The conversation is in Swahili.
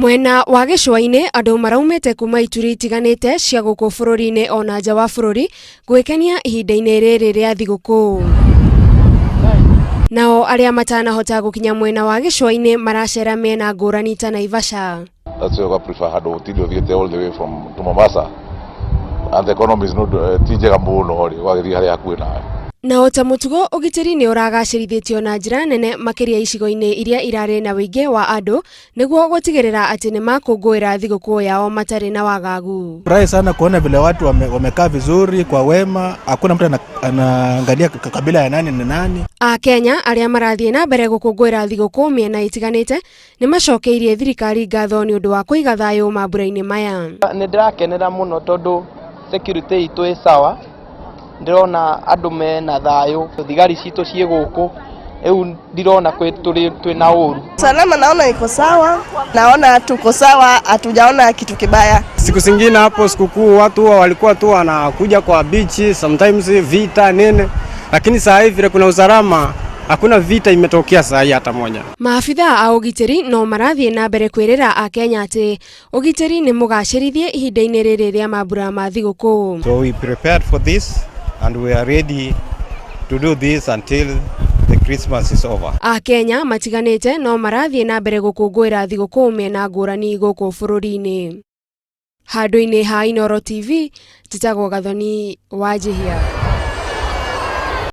Mwena wa gĩcũa-inĩ andũ maraumĩte kuma ituri itiganĩte cia gũkũ bũrũri-inĩ ona nja wa bũrũri gwĩkenia ihinda-inĩ rĩrĩ rĩa thigũkũ. Nao arĩa matanahota gũkinya mwena wa gĩcũa-inĩ maracera mĩena ngũrani ta Naivasha. That's why I prefer handũ ũtinde ũthiĩte all the way from to Mombasa. And the economy is not ti njega mũno wagĩthiĩ harĩa hakuhĩ nawe. Nao ta mũtugo ũgitĩri nĩ ũragacĩrithĩtio na njĩra nene makĩria icigo-inĩ iria irarĩ na wĩingĩ wa andũ nĩguo gũtigĩrĩra atĩ nĩ makũngũĩra thigũkũ yao matarĩ na wagagu. Furahi sana kuona vile watu wamekaa vizuri kwa wema, hakuna mtu anaangalia kabila ya nani na nani. Akenya arĩa marathiĩ na mbere gũkũngũĩra thigũkũ mĩena itiganĩte nĩ macokeirie thirikari ngatho nĩ ũndũ wa kũiga thayũ mambura-inĩ maya. Nĩ ndĩrakenera mũno tondũ security itũ ĩ sawa. Ndirona andũ mena thayũ, thigari citũ ciĩ gũkũ, rĩu ndirona twĩna ũru. Salama naona iko sawa, naona tuko sawa, hatujaona kitu kibaya. Siku zingine hapo sikukuu watu walikuwa tu wanakuja kwa beach, sometimes vita nene, lakini sasa hivi kuna usalama, hakuna vita imetokea sasa hata moja. Maafitha a ũgitĩri no marathiĩ na mbere kwĩrĩra Akenya atĩ ũgitĩri nĩ mũgacĩrithie ihinda-inĩ rĩrĩ rĩa mambura ma thigũkũ. So we prepared for this and we are ready to do this until the Christmas is over. Akenya matiganĩte no marathiĩ na mbere gũkũngũĩra thigũkũ mĩena ngũrani gũkũ bũrũri-inĩ. Handũ-inĩ ha Inooro TV, Titagwo Gathoni wa Jihia.